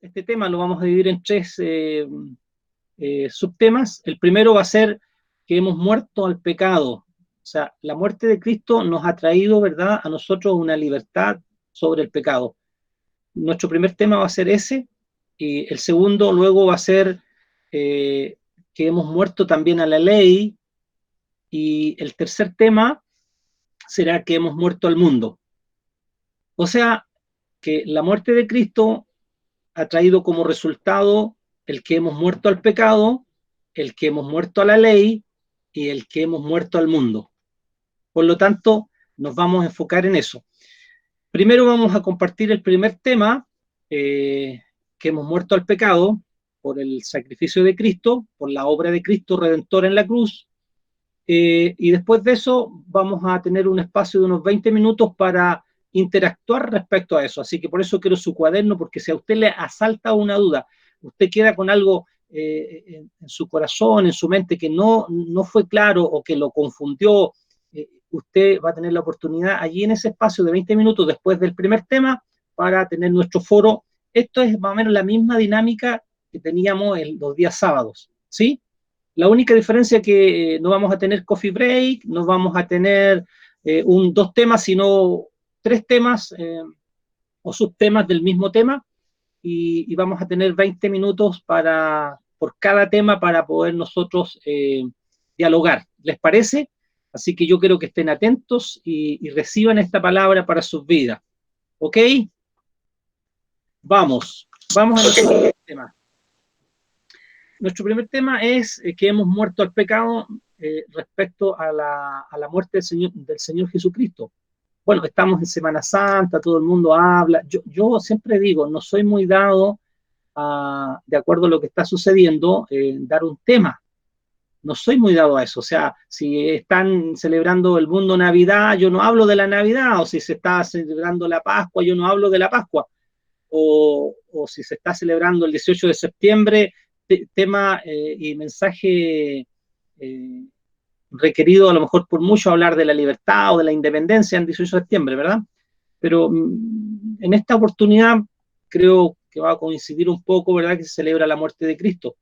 este tema lo vamos a dividir en tres subtemas. El primero va a ser que hemos muerto al pecado. O sea, la muerte de Cristo nos ha traído, ¿verdad?, a nosotros una libertad sobre el pecado. Nuestro primer tema va a ser ese, y el segundo luego va a ser que hemos muerto también a la ley, y el tercer tema será que hemos muerto al mundo. O sea, que la muerte de Cristo ha traído como resultado el que hemos muerto al pecado, el que hemos muerto a la ley y el que hemos muerto al mundo. Por lo tanto, nos vamos a enfocar en eso. Primero vamos a compartir el primer tema, que hemos muerto al pecado por el sacrificio de Cristo, por la obra de Cristo Redentor en la cruz, y después de eso vamos a tener un espacio de unos 20 minutos para interactuar respecto a eso. Así que por eso quiero su cuaderno, porque si a usted le asalta una duda, usted queda con algo en su corazón, en su mente, que no fue claro o que lo confundió, usted va a tener la oportunidad allí en ese espacio de 20 minutos después del primer tema para tener nuestro foro. Esto es más o menos la misma dinámica que teníamos los días sábados, ¿sí? La única diferencia es que no vamos a tener coffee break, no vamos a tener dos temas, sino tres temas o subtemas del mismo tema, y vamos a tener 20 minutos por cada tema para poder nosotros dialogar. ¿Les parece? Así que yo quiero que estén atentos y reciban esta palabra para sus vidas. ¿Ok? Vamos a nuestro tema. Nuestro primer tema es que hemos muerto al pecado respecto a la muerte del Señor Jesucristo. Bueno, estamos en Semana Santa, todo el mundo habla. Yo siempre digo, no soy muy dado de acuerdo a lo que está sucediendo, dar un tema. No soy muy dado a eso. O sea, si están celebrando el mundo Navidad, yo no hablo de la Navidad, o si se está celebrando la Pascua, yo no hablo de la Pascua, o si se está celebrando el 18 de septiembre, tema y mensaje requerido a lo mejor por mucho hablar de la libertad o de la independencia en 18 de septiembre, ¿verdad? Pero en esta oportunidad creo que va a coincidir un poco, ¿verdad?, que se celebra la muerte de Cristo.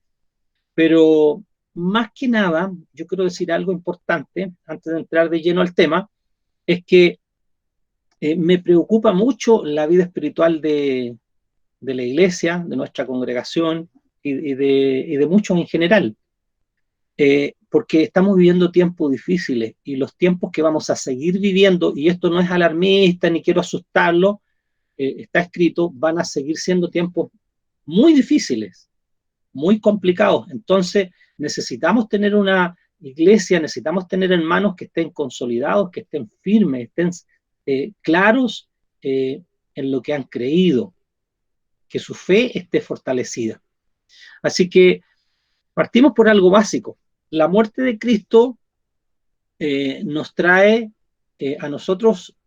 Pero más que nada, yo quiero decir algo importante antes de entrar de lleno al tema, es que me preocupa mucho la vida espiritual de la iglesia, de nuestra congregación y de muchos en general. Porque estamos viviendo tiempos difíciles, y los tiempos que vamos a seguir viviendo, y esto no es alarmista ni quiero asustarlo, está escrito, van a seguir siendo tiempos muy difíciles, muy complicados. Entonces necesitamos tener una iglesia, necesitamos tener hermanos que estén consolidados, que estén firmes, estén claros en lo que han creído, que su fe esté fortalecida. Así que partimos por algo básico. La muerte de Cristo nos trae a nosotros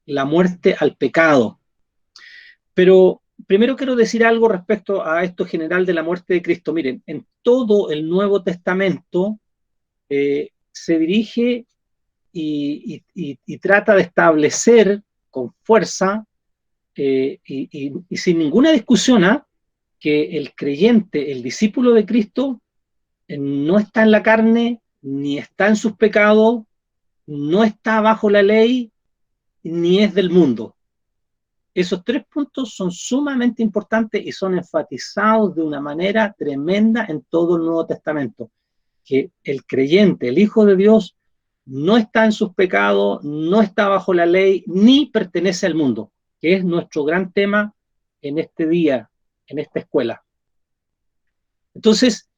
la muerte al pecado. Pero primero quiero decir algo respecto a esto general de la muerte de Cristo. Miren, en todo el Nuevo Testamento se dirige y trata de establecer con fuerza y sin ninguna discusión que el creyente, el discípulo de Cristo, no está en la carne, ni está en sus pecados, no está bajo la ley, ni es del mundo. Esos tres puntos son sumamente importantes y son enfatizados de una manera tremenda en todo el Nuevo Testamento. Que el creyente, el Hijo de Dios, no está en sus pecados, no está bajo la ley, ni pertenece al mundo, que es nuestro gran tema en este día, en esta escuela. Entonces,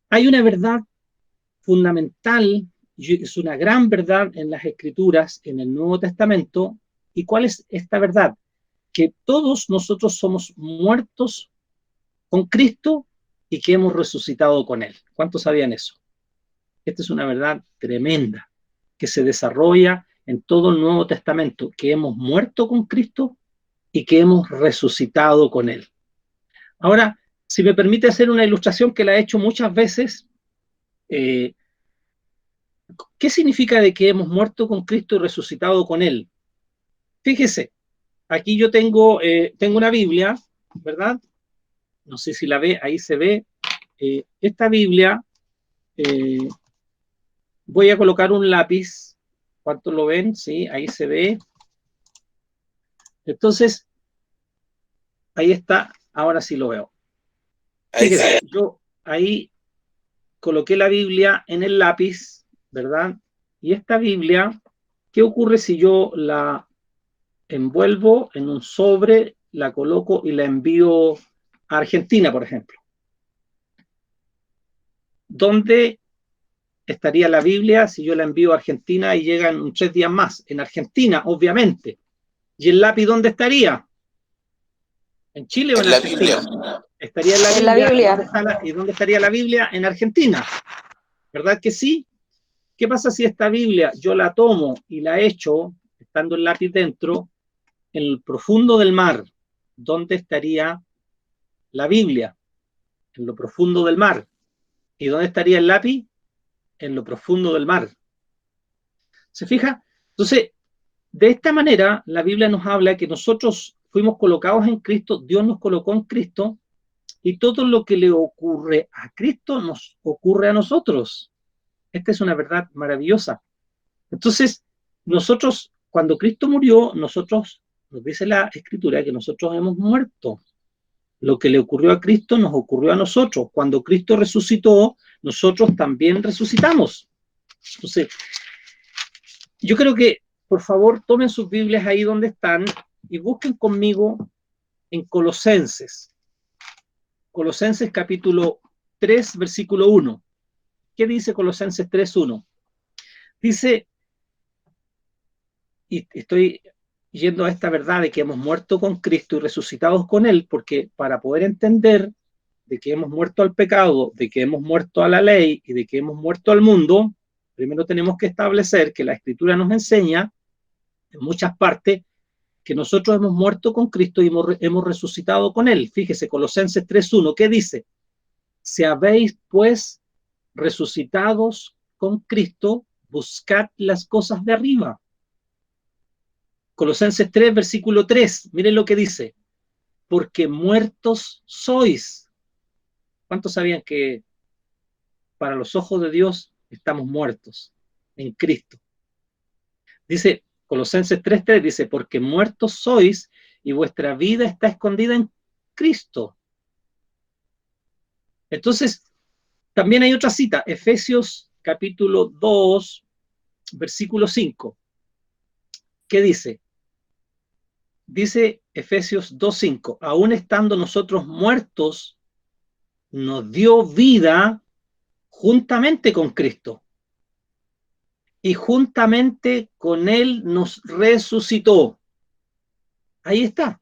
hay una verdad fundamental, es una gran verdad en las Escrituras, en el Nuevo Testamento. ¿Y cuál es esta verdad? Que todos nosotros somos muertos con Cristo y que hemos resucitado con Él. ¿Cuántos sabían eso? Esta es una verdad tremenda que se desarrolla en todo el Nuevo Testamento, que hemos muerto con Cristo y que hemos resucitado con Él. Ahora, si me permite hacer una ilustración que la he hecho muchas veces, ¿qué significa de que hemos muerto con Cristo y resucitado con Él? Fíjese, aquí yo tengo una Biblia, ¿verdad? No sé si la ve, ahí se ve. Esta Biblia, voy a colocar un lápiz. ¿Cuántos lo ven? Sí, ahí se ve. Entonces, ahí está, ahora sí lo veo. Fíjese, yo ahí coloqué la Biblia en el lápiz, ¿verdad? Y esta Biblia, ¿qué ocurre si yo la envuelvo en un sobre, la coloco y la envío a Argentina, por ejemplo? ¿Dónde estaría la Biblia si yo la envío a Argentina y llega en 3 días más? En Argentina, obviamente. ¿Y el lápiz dónde estaría? ¿En Chile o en Argentina? Estaría en la En la Biblia. Biblia. ¿Y dónde estaría la Biblia? En Argentina. ¿Verdad que sí? ¿Qué pasa si esta Biblia yo la tomo y la echo, estando el lápiz dentro, en el profundo del mar? ¿Dónde estaría la Biblia? En lo profundo del mar. ¿Y dónde estaría el lápiz? En lo profundo del mar. ¿Se fija? Entonces, de esta manera, la Biblia nos habla que nosotros fuimos colocados en Cristo, Dios nos colocó en Cristo, y todo lo que le ocurre a Cristo nos ocurre a nosotros. Esta es una verdad maravillosa. Entonces, nosotros, cuando Cristo murió, nosotros, nos dice la Escritura, que nosotros hemos muerto. Lo que le ocurrió a Cristo nos ocurrió a nosotros. Cuando Cristo resucitó, nosotros también resucitamos. Entonces, yo creo que, por favor, tomen sus Biblias ahí donde están y busquen conmigo en Colosenses. Colosenses capítulo 3, versículo 1. ¿Qué dice Colosenses 3:1? Dice, y estoy yendo a esta verdad de que hemos muerto con Cristo y resucitados con Él, porque para poder entender de que hemos muerto al pecado, de que hemos muerto a la ley y de que hemos muerto al mundo, primero tenemos que establecer que la Escritura nos enseña en muchas partes que nosotros hemos muerto con Cristo y hemos resucitado con Él. Fíjese, Colosenses 3:1, ¿qué dice? Si habéis pues resucitados con Cristo, buscad las cosas de arriba. Colosenses 3, versículo 3, miren lo que dice, porque muertos sois. ¿Cuántos sabían que para los ojos de Dios estamos muertos en Cristo? Dice Colosenses 3:3, dice, porque muertos sois y vuestra vida está escondida en Cristo. Entonces, también hay otra cita, Efesios capítulo 2, versículo 5. ¿Qué dice? Dice Efesios 2:5, aún estando nosotros muertos, nos dio vida juntamente con Cristo y juntamente con Él nos resucitó. Ahí está.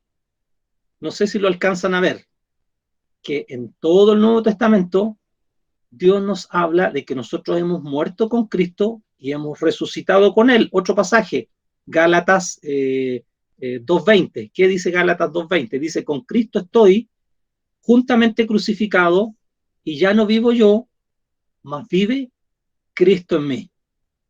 No sé si lo alcanzan a ver, que en todo el Nuevo Testamento Dios nos habla de que nosotros hemos muerto con Cristo y hemos resucitado con Él. Otro pasaje, Gálatas 2:20. ¿Qué dice Gálatas 2:20? Dice, con Cristo estoy juntamente crucificado y ya no vivo yo, mas vive Cristo en mí.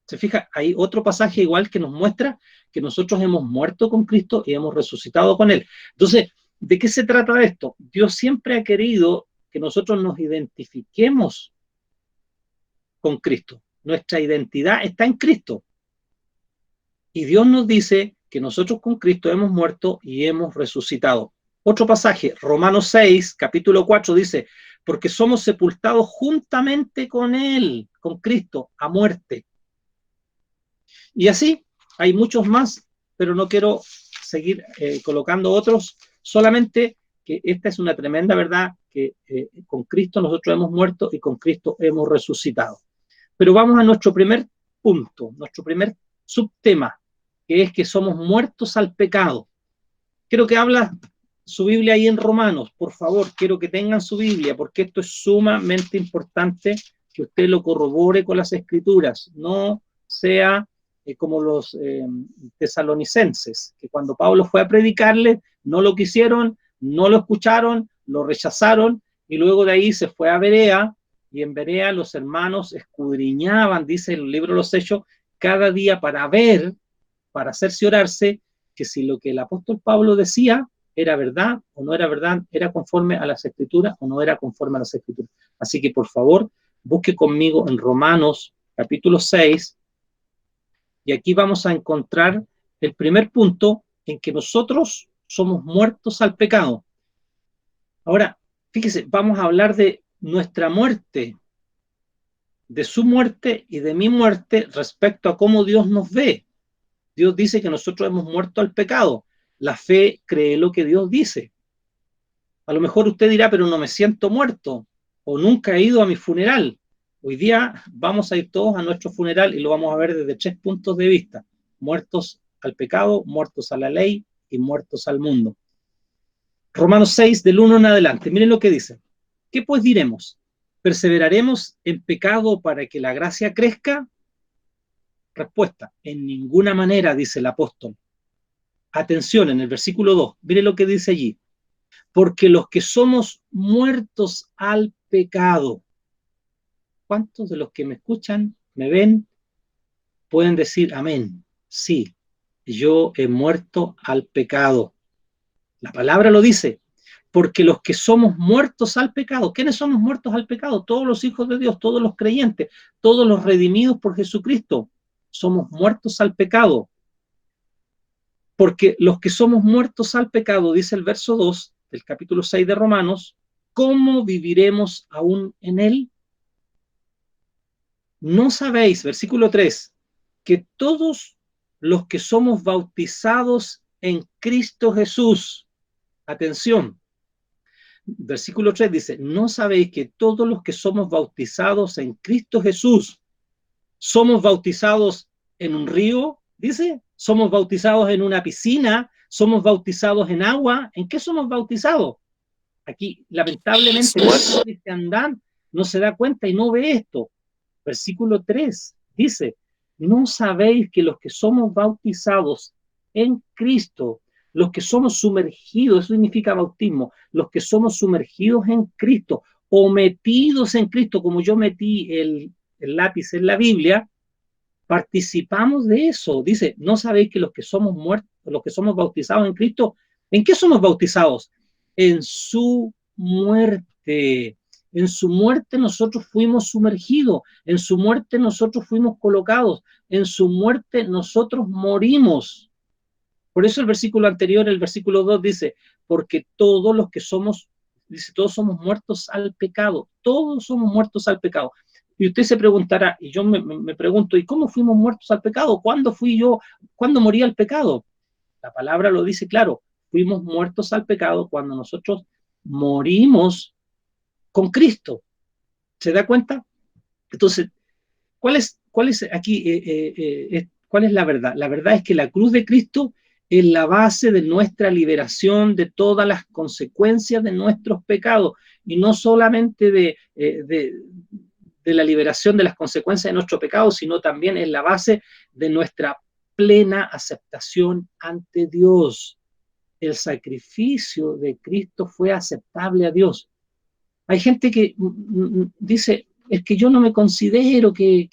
¿Se fija? Hay otro pasaje igual que nos muestra que nosotros hemos muerto con Cristo y hemos resucitado con Él. Entonces, ¿de qué se trata esto? Dios siempre ha querido que nosotros nos identifiquemos con Cristo. Nuestra identidad está en Cristo. Y Dios nos dice que nosotros con Cristo hemos muerto y hemos resucitado. Otro pasaje, Romanos 6, capítulo 4, dice, porque somos sepultados juntamente con Él, con Cristo, a muerte. Y así hay muchos más, pero no quiero seguir colocando otros, solamente que esta es una tremenda verdad, que con Cristo nosotros hemos muerto y con Cristo hemos resucitado. Pero vamos a nuestro primer punto, nuestro primer subtema, que es que somos muertos al pecado. Quiero que habla su Biblia ahí en Romanos, por favor, quiero que tengan su Biblia, porque esto es sumamente importante que usted lo corrobore con las Escrituras, no sea como los tesalonicenses, que cuando Pablo fue a predicarle, no lo quisieron, no lo escucharon, lo rechazaron, y luego de ahí se fue a Berea, y en Berea los hermanos escudriñaban, dice el libro de los Hechos, cada día para ver, para cerciorarse que si lo que el apóstol Pablo decía era verdad o no era verdad, era conforme a las Escrituras o no era conforme a las Escrituras. Así que, por favor, busque conmigo en Romanos capítulo 6, y aquí vamos a encontrar el primer punto en que nosotros somos muertos al pecado. Ahora, fíjese, vamos a hablar de nuestra muerte, de su muerte y de mi muerte respecto a cómo Dios nos ve. Dios dice que nosotros hemos muerto al pecado. La fe cree lo que Dios dice. A lo mejor usted dirá, pero no me siento muerto, o nunca he ido a mi funeral. Hoy día vamos a ir todos a nuestro funeral y lo vamos a ver desde 3 puntos de vista: muertos al pecado, muertos a la ley y muertos al mundo. Romanos 6, del 1 en adelante. Miren lo que dice. ¿Qué pues diremos? ¿Perseveraremos en pecado para que la gracia crezca? Respuesta: en ninguna manera, dice el apóstol. Atención, en el versículo 2, miren lo que dice allí. Porque los que somos muertos al pecado, ¿cuántos de los que me escuchan, me ven, pueden decir amén? Sí, yo he muerto al pecado. La palabra lo dice. Porque los que somos muertos al pecado, ¿quiénes somos muertos al pecado? Todos los hijos de Dios, todos los creyentes, todos los redimidos por Jesucristo, somos muertos al pecado. Porque los que somos muertos al pecado, dice el verso 2 del capítulo 6 de Romanos, ¿cómo viviremos aún en él? ¿No sabéis, versículo 3, que todos los que somos bautizados en Cristo Jesús, atención, versículo 3 dice, ¿no sabéis que todos los que somos bautizados en Cristo Jesús, somos bautizados en un río? Dice, somos bautizados en una piscina, somos bautizados en agua. ¿En qué somos bautizados? Aquí, lamentablemente, la cristiandad no se da cuenta y no ve esto. Versículo 3 dice, ¿no sabéis que los que somos bautizados en Cristo, los que somos sumergidos, eso significa bautismo, los que somos sumergidos en Cristo o metidos en Cristo, como yo metí el lápiz en la Biblia, participamos de eso? Dice, ¿no sabéis que los que somos muertos, los que somos bautizados en Cristo, ¿en qué somos bautizados? En su muerte. En su muerte nosotros fuimos sumergidos, en su muerte nosotros fuimos colocados, en su muerte nosotros morimos. Por eso el versículo anterior, el versículo 2 dice, porque todos los que somos, dice, todos somos muertos al pecado, todos somos muertos al pecado. Y usted se preguntará, y yo me pregunto, ¿y cómo fuimos muertos al pecado? ¿Cuándo fui yo? ¿Cuándo morí al pecado? La palabra lo dice claro, fuimos muertos al pecado cuando nosotros morimos con Cristo. ¿Se da cuenta? Entonces, ¿cuál es aquí, cuál es la verdad? La verdad es que la cruz de Cristo es la base de nuestra liberación de todas las consecuencias de nuestros pecados, y no solamente de la liberación de las consecuencias de nuestro pecado, sino también es la base de nuestra plena aceptación ante Dios. El sacrificio de Cristo fue aceptable a Dios. Hay gente que dice, es que yo no me considero que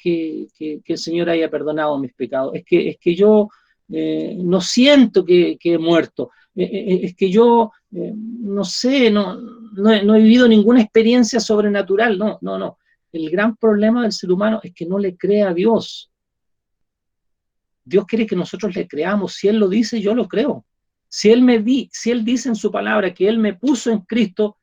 el Señor haya perdonado mis pecados, es que yo no siento que he muerto, es que yo no sé, no he vivido ninguna experiencia sobrenatural. No. El gran problema del ser humano es que no le cree a Dios. Dios quiere que nosotros le creamos. Si Él lo dice, yo lo creo. Si Él dice en su palabra que Él me puso en Cristo,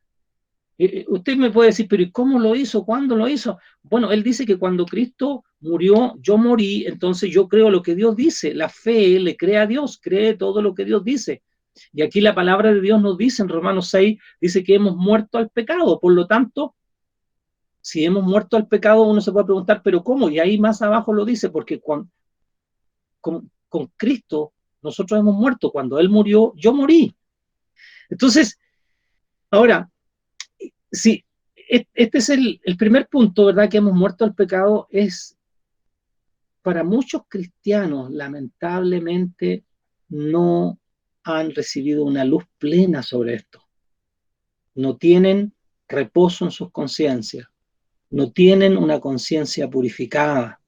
usted me puede decir, pero ¿y cómo lo hizo? ¿Cuándo lo hizo? Bueno, Él dice que cuando Cristo murió, yo morí, entonces yo creo lo que Dios dice. La fe le cree a Dios, cree todo lo que Dios dice. Y aquí la palabra de Dios nos dice en Romanos 6, dice que hemos muerto al pecado. Por lo tanto, si hemos muerto al pecado, uno se puede preguntar, ¿pero cómo? Y ahí más abajo lo dice, porque con Cristo nosotros hemos muerto. Cuando Él murió, yo morí. Entonces, ahora, sí, este es el primer punto, ¿verdad? Que hemos muerto al pecado. Es para muchos cristianos, lamentablemente, no han recibido una luz plena sobre esto. No tienen reposo en sus conciencias, no tienen una conciencia purificada,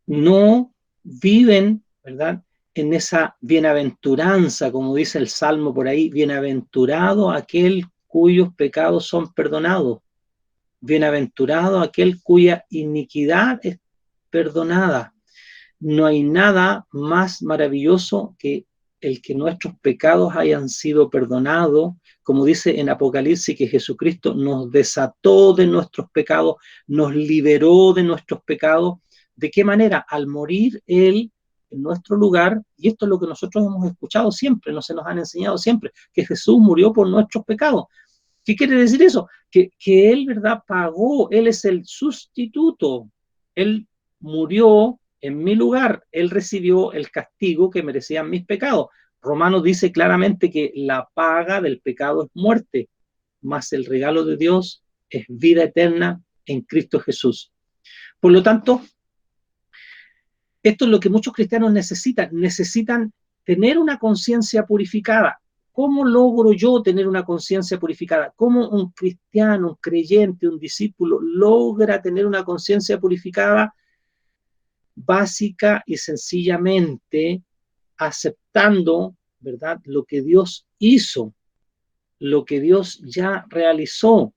no viven, ¿verdad?, en esa bienaventuranza, como dice el Salmo por ahí, bienaventurado aquel cuyos pecados son perdonados, bienaventurado aquel cuya iniquidad es perdonada. No hay nada más maravilloso que el que nuestros pecados hayan sido perdonados, como dice en Apocalipsis, que Jesucristo nos desató de nuestros pecados, nos liberó de nuestros pecados. ¿De qué manera? Al morir Él en nuestro lugar, y esto es lo que nosotros hemos escuchado siempre, no se nos han enseñado siempre, que Jesús murió por nuestros pecados. ¿Qué quiere decir eso? Que Él, ¿verdad? Pagó, Él es el sustituto, Él murió en mi lugar, Él recibió el castigo que merecían mis pecados. Romanos dice claramente que la paga del pecado es muerte, mas el regalo de Dios es vida eterna en Cristo Jesús. Por lo tanto, esto es lo que muchos cristianos necesitan tener una conciencia purificada. ¿Cómo logro yo tener una conciencia purificada? ¿Cómo un cristiano, un creyente, un discípulo logra tener una conciencia purificada? Básica y sencillamente aceptando, ¿verdad?, lo que Dios hizo, lo que Dios ya realizó,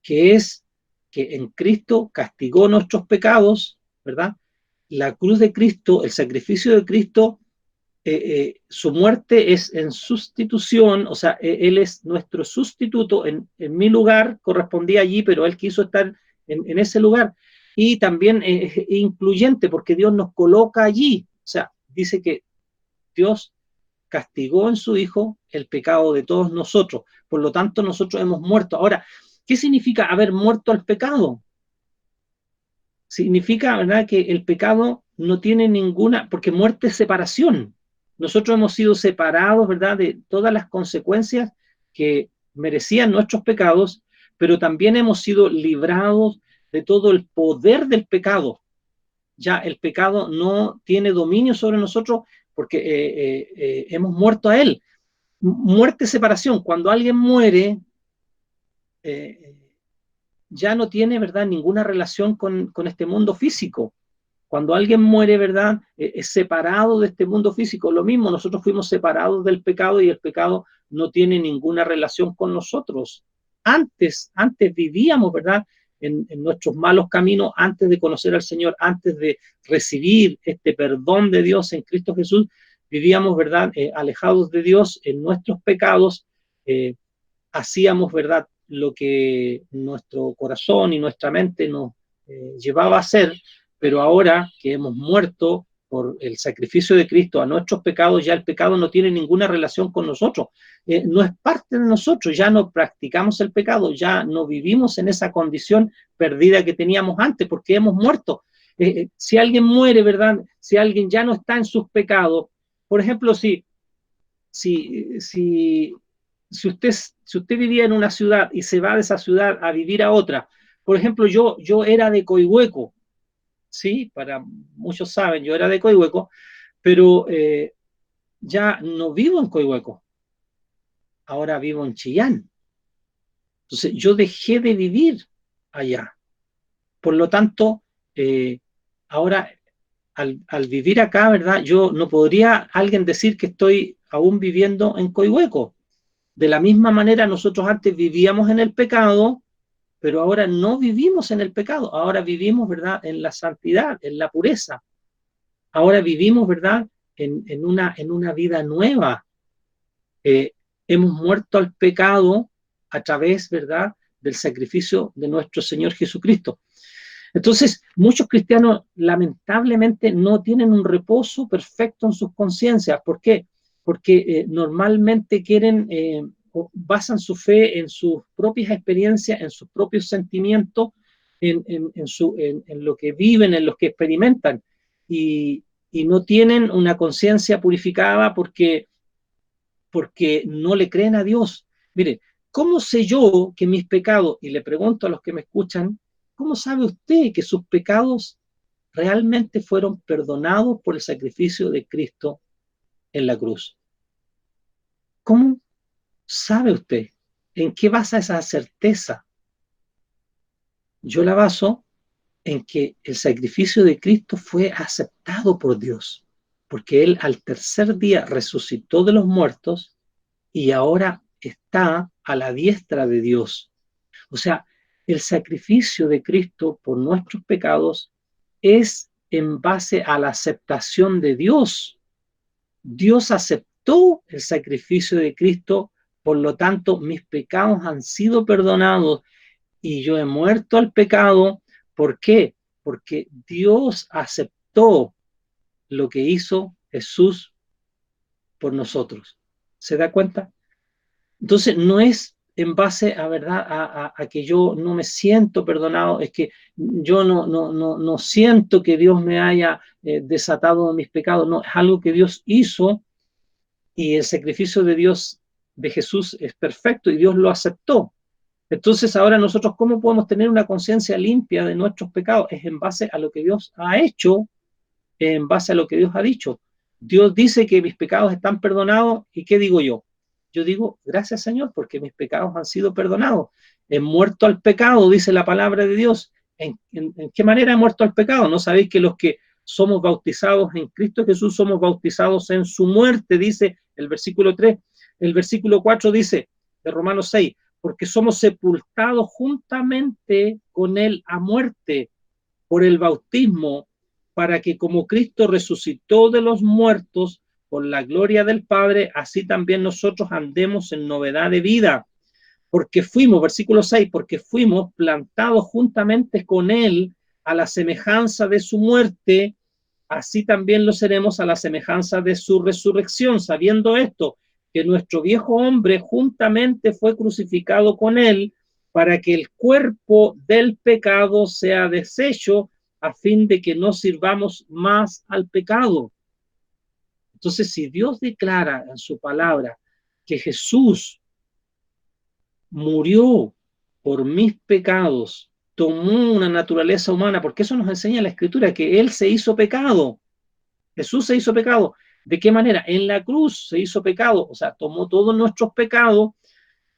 que es que en Cristo castigó nuestros pecados, ¿verdad? La cruz de Cristo, el sacrificio de Cristo, su muerte es en sustitución, o sea, Él es nuestro sustituto, en mi lugar correspondía allí, pero Él quiso estar en ese lugar. Y también es incluyente, porque Dios nos coloca allí, o sea, dice que Dios castigó en su Hijo el pecado de todos nosotros, por lo tanto nosotros hemos muerto. Ahora, ¿qué significa haber muerto al pecado? Significa, ¿verdad?, que el pecado no tiene ninguna, porque muerte es separación. Nosotros hemos sido separados, ¿verdad?, de todas las consecuencias que merecían nuestros pecados, pero también hemos sido librados de todo el poder del pecado. Ya el pecado no tiene dominio sobre nosotros porque hemos muerto a él. Muerte, separación. Cuando alguien muere, eh, ya no tiene, ¿verdad?, ninguna relación con este mundo físico. Cuando alguien muere, ¿verdad?, es separado de este mundo físico. Lo mismo, nosotros fuimos separados del pecado y el pecado no tiene ninguna relación con nosotros. Antes vivíamos, ¿verdad?, en nuestros malos caminos, antes de conocer al Señor, antes de recibir este perdón de Dios en Cristo Jesús, vivíamos, ¿verdad?, alejados de Dios en nuestros pecados, hacíamos, ¿verdad?, lo que nuestro corazón y nuestra mente nos llevaba a hacer, pero ahora que hemos muerto por el sacrificio de Cristo a nuestros pecados, ya el pecado no tiene ninguna relación con nosotros, no es parte de nosotros, ya no practicamos el pecado, ya no vivimos en esa condición perdida que teníamos antes, porque hemos muerto. Si alguien muere, ¿verdad?, si alguien ya no está en sus pecados, por ejemplo, si usted vivía en una ciudad y se va de esa ciudad a vivir a otra, por ejemplo, yo era de Coihueco, ¿sí? Para muchos saben, yo era de Coihueco, pero ya no vivo en Coihueco, ahora vivo en Chillán. Entonces, yo dejé de vivir allá. Por lo tanto, ahora, al vivir acá, ¿verdad?, yo no podría alguien decir que estoy aún viviendo en Coihueco. De la misma manera, nosotros antes vivíamos en el pecado, pero ahora no vivimos en el pecado, ahora vivimos, ¿verdad?, en la santidad, en la pureza. Ahora vivimos, ¿verdad?, en una vida nueva. Hemos muerto al pecado a través, ¿verdad?, del sacrificio de nuestro Señor Jesucristo. Entonces, muchos cristianos lamentablemente no tienen un reposo perfecto en sus conciencias. ¿Por qué? Porque normalmente quieren, basan su fe en sus propias experiencias, en sus propios sentimientos, en lo que viven, en lo que experimentan, y no tienen una conciencia purificada porque no le creen a Dios. Mire, ¿cómo sé yo que mis pecados, y le pregunto a los que me escuchan, ¿cómo sabe usted que sus pecados realmente fueron perdonados por el sacrificio de Cristo en la cruz? ¿Cómo sabe usted? ¿En qué basa esa certeza? Yo la baso en que el sacrificio de Cristo fue aceptado por Dios. porque Él al tercer día resucitó de los muertos y ahora está a la diestra de Dios. O sea, el sacrificio de Cristo por nuestros pecados es en base a la aceptación de Dios. Dios aceptó el sacrificio de Cristo, por lo tanto mis pecados han sido perdonados y yo he muerto al pecado. ¿Por qué? Porque Dios aceptó lo que hizo Jesús por nosotros. ¿Se da cuenta? Entonces no es en base a verdad a que yo no me siento perdonado, es que yo no siento que Dios me haya desatado de mis pecados, no, es algo que Dios hizo y el sacrificio de Dios, de Jesús, es perfecto y Dios lo aceptó. Entonces ahora nosotros, ¿cómo podemos tener una conciencia limpia de nuestros pecados? Es en base a lo que Dios ha hecho, en base a lo que Dios ha dicho. Dios dice que mis pecados están perdonados, ¿y qué digo yo? Yo digo, gracias Señor, porque mis pecados han sido perdonados. He muerto al pecado, dice la palabra de Dios. ¿En qué manera he muerto al pecado? ¿No sabéis que los que somos bautizados en Cristo Jesús somos bautizados en su muerte? Dice el versículo 3. El versículo 4 dice, de Romanos 6, porque somos sepultados juntamente con Él a muerte por el bautismo, para que como Cristo resucitó de los muertos por la gloria del Padre, así también nosotros andemos en novedad de vida. Porque fuimos, versículo 6, porque fuimos plantados juntamente con Él a la semejanza de su muerte, así también lo seremos a la semejanza de su resurrección, sabiendo esto, que nuestro viejo hombre juntamente fue crucificado con Él, para que el cuerpo del pecado sea deshecho, a fin de que no sirvamos más al pecado. Entonces, si Dios declara en su palabra que Jesús murió por mis pecados, tomó una naturaleza humana, porque eso nos enseña la Escritura, que Él se hizo pecado. Jesús se hizo pecado. ¿De qué manera? En la cruz se hizo pecado, o sea, tomó todos nuestros pecados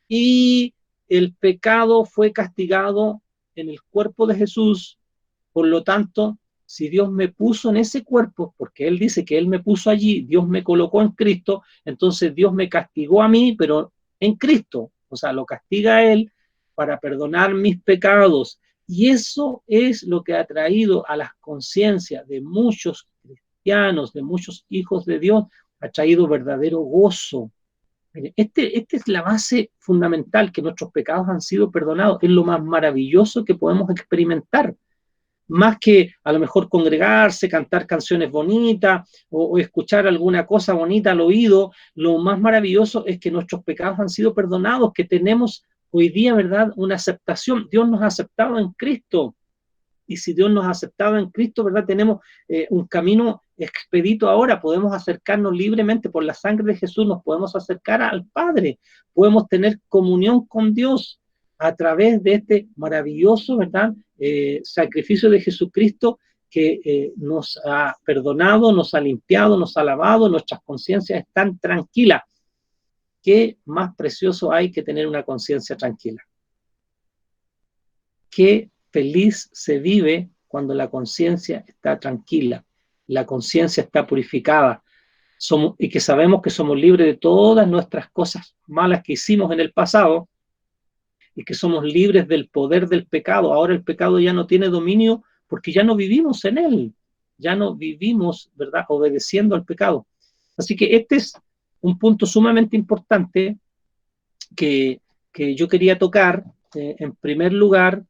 y el pecado fue castigado en el cuerpo de Jesús. Por lo tanto, si Dios me puso en ese cuerpo, porque Él dice que Él me puso allí, Dios me colocó en Cristo, entonces Dios me castigó a mí, pero en Cristo, o sea, lo castiga a Él para perdonar mis pecados. Y eso es lo que ha traído a las conciencias de muchos cristianos, de muchos hijos de Dios, ha traído verdadero gozo. Esta es la base fundamental, que nuestros pecados han sido perdonados. Es lo más maravilloso que podemos experimentar. Más que a lo mejor congregarse, cantar canciones bonitas o escuchar alguna cosa bonita al oído, lo más maravilloso es que nuestros pecados han sido perdonados, que tenemos hoy día, ¿verdad?, una aceptación. Dios nos ha aceptado en Cristo. Y si Dios nos ha aceptado en Cristo, ¿verdad?, tenemos un camino expedito ahora, podemos acercarnos libremente por la sangre de Jesús, nos podemos acercar al Padre, podemos tener comunión con Dios a través de este maravilloso, ¿verdad?, sacrificio de Jesucristo, que nos ha perdonado, nos ha limpiado, nos ha lavado, nuestras conciencias están tranquilas. ¿Qué más precioso hay que tener una conciencia tranquila? Qué feliz se vive cuando la conciencia está tranquila, la conciencia está purificada, y que sabemos que somos libres de todas nuestras cosas malas que hicimos en el pasado, y que somos libres del poder del pecado. Ahora el pecado ya no tiene dominio porque ya no vivimos en él, ya no vivimos, ¿verdad?, obedeciendo al pecado. Así que este es un punto sumamente importante que yo quería tocar en primer lugar,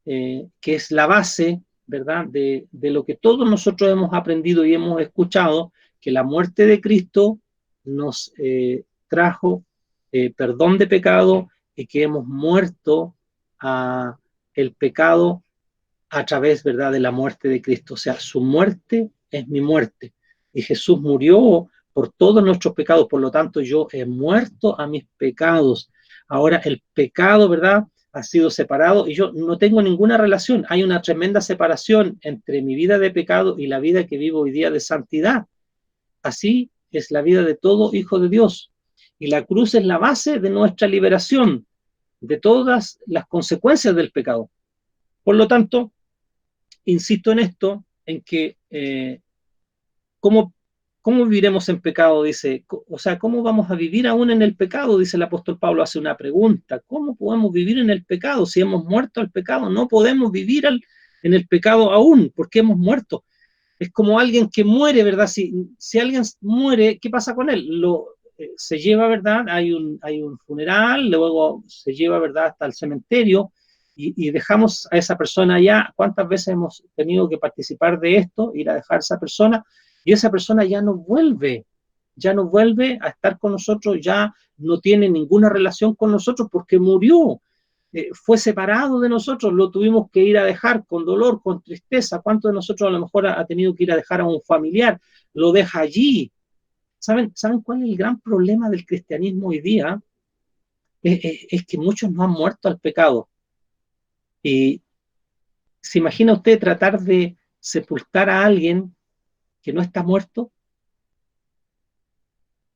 que es la base, ¿verdad?, de lo que todos nosotros hemos aprendido y hemos escuchado, que la muerte de Cristo nos trajo perdón de pecado, y que hemos muerto a el pecado a través, ¿verdad?, de la muerte de Cristo. O sea, su muerte es mi muerte. Y Jesús murió por todos nuestros pecados. Por lo tanto, yo he muerto a mis pecados. Ahora el pecado, ¿verdad?, ha sido separado y yo no tengo ninguna relación. Hay una tremenda separación entre mi vida de pecado y la vida que vivo hoy día de santidad. Así es la vida de todo hijo de Dios. Y la cruz es la base de nuestra liberación de todas las consecuencias del pecado. Por lo tanto, insisto en esto, en que ¿cómo ¿Cómo viviremos en pecado? Dice, o sea, ¿cómo vamos a vivir aún en el pecado? Dice el apóstol Pablo, hace una pregunta. ¿Cómo podemos vivir en el pecado? Si hemos muerto al pecado, no podemos vivir en el pecado aún, porque hemos muerto. Es como alguien que muere, ¿verdad? Si alguien muere, ¿qué pasa con él? Se lleva, ¿verdad? Hay un funeral, luego se lleva, ¿verdad?, hasta el cementerio y dejamos a esa persona allá. ¿Cuántas veces hemos tenido que participar de esto, ir a dejar a esa persona? Y esa persona ya no vuelve a estar con nosotros, ya no tiene ninguna relación con nosotros porque murió. Fue separado de nosotros, lo tuvimos que ir a dejar con dolor, con tristeza. ¿Cuántos de nosotros a lo mejor ha tenido que ir a dejar a un familiar? Lo deja allí. ¿Saben cuál es el gran problema del cristianismo hoy día? Es que muchos no han muerto al pecado. Y ¿se imagina usted tratar de sepultar a alguien que no está muerto?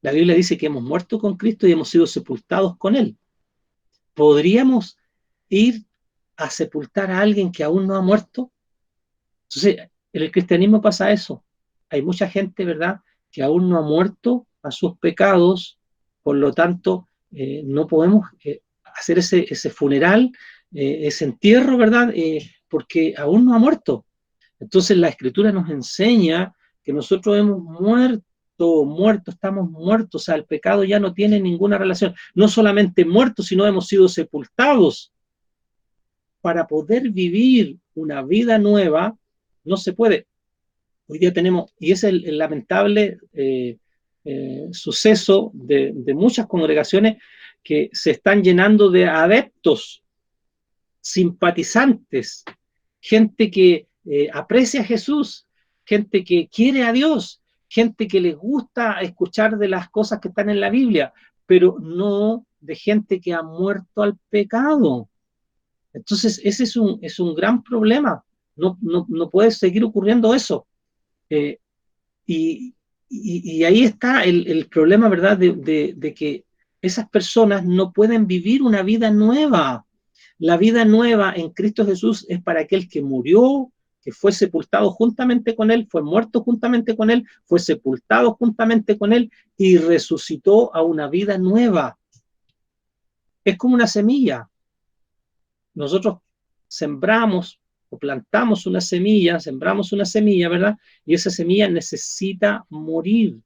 La Biblia dice que hemos muerto con Cristo y hemos sido sepultados con Él. ¿Podríamos ir a sepultar a alguien que aún no ha muerto? Entonces, en el cristianismo pasa eso. Hay mucha gente, ¿verdad?, que aún no ha muerto a sus pecados, por lo tanto, no podemos hacer ese funeral, ese entierro, ¿verdad?, porque aún no ha muerto. Entonces, la Escritura nos enseña que nosotros hemos muerto, estamos muertos, o sea, el pecado ya no tiene ninguna relación. No solamente muertos, sino hemos sido sepultados. Para poder vivir una vida nueva, no se puede. Hoy día tenemos, y es el lamentable suceso de muchas congregaciones que se están llenando de adeptos, simpatizantes, gente que aprecia a Jesús, gente que quiere a Dios, gente que les gusta escuchar de las cosas que están en la Biblia, pero no de gente que ha muerto al pecado. Entonces, ese es un gran problema. No puede seguir ocurriendo eso. Eh, y, y ahí está el problema, ¿verdad?, de que esas personas no pueden vivir una vida nueva. La vida nueva en Cristo Jesús es para aquel que murió, que fue sepultado juntamente con Él, fue muerto juntamente con Él, fue sepultado juntamente con Él y resucitó a una vida nueva. Es como una semilla. Nosotros sembramos o plantamos sembramos una semilla, ¿verdad? Y esa semilla necesita morir.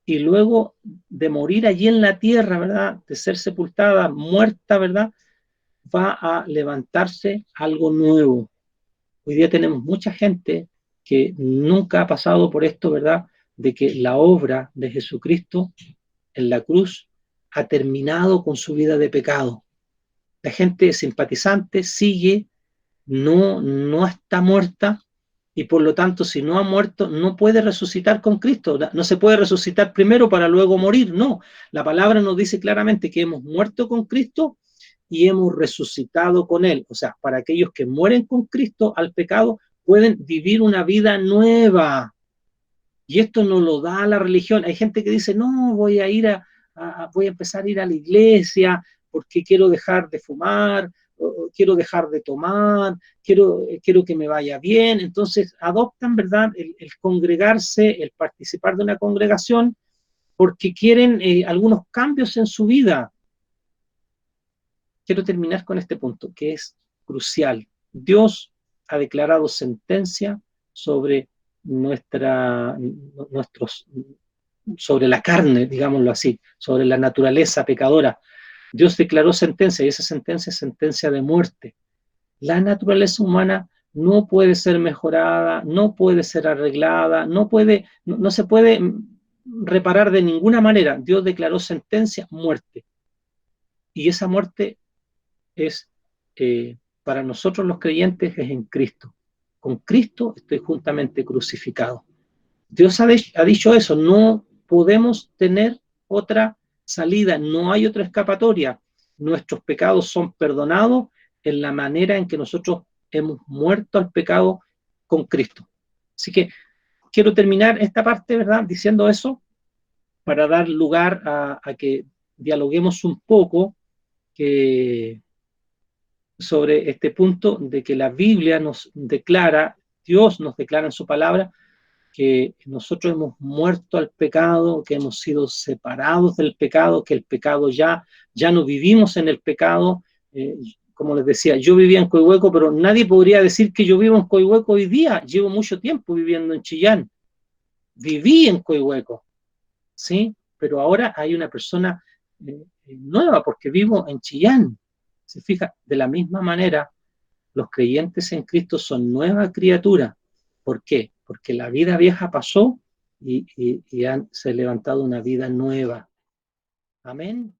Y luego de morir allí en la tierra, ¿verdad?, de ser sepultada, muerta, ¿verdad?, va a levantarse algo nuevo. Hoy día tenemos mucha gente que nunca ha pasado por esto, ¿verdad?, de que la obra de Jesucristo en la cruz ha terminado con su vida de pecado. La gente simpatizante sigue, no está muerta, y por lo tanto, si no ha muerto, no puede resucitar con Cristo. No se puede resucitar primero para luego morir, no. La palabra nos dice claramente que hemos muerto con Cristo y hemos resucitado con Él. O sea, para aquellos que mueren con Cristo al pecado, pueden vivir una vida nueva. Y esto no lo da la religión. Hay gente que dice, no, voy a empezar a ir a la iglesia porque quiero dejar de fumar, o quiero dejar de tomar, quiero que me vaya bien. Entonces adoptan, ¿verdad?, el congregarse, el participar de una congregación, porque quieren algunos cambios en su vida. Quiero terminar con este punto, que es crucial. Dios ha declarado sentencia sobre sobre la carne, digámoslo así, sobre la naturaleza pecadora. Dios declaró sentencia y esa sentencia es sentencia de muerte. La naturaleza humana no puede ser mejorada, no puede ser arreglada, no se puede reparar de ninguna manera. Dios declaró sentencia, muerte. Y esa muerte es, para nosotros los creyentes, es en Cristo. Con Cristo estoy juntamente crucificado. Dios ha dicho eso, no podemos tener otra salida, no hay otra escapatoria. Nuestros pecados son perdonados en la manera en que nosotros hemos muerto al pecado con Cristo. Así que quiero terminar esta parte, ¿verdad?, diciendo eso para dar lugar a que dialoguemos un poco sobre este punto de que la Biblia nos declara, Dios nos declara en su palabra, que nosotros hemos muerto al pecado, que hemos sido separados del pecado, que el pecado ya no vivimos en el pecado. Como les decía, yo vivía en Coihueco, pero nadie podría decir que yo vivo en Coihueco hoy día. Llevo mucho tiempo viviendo en Chillán. Viví en Coihueco, ¿sí? Pero ahora hay una persona nueva porque vivo en Chillán. Se fija, de la misma manera, los creyentes en Cristo son nueva criatura. ¿Por qué? Porque la vida vieja pasó y se ha levantado una vida nueva. Amén.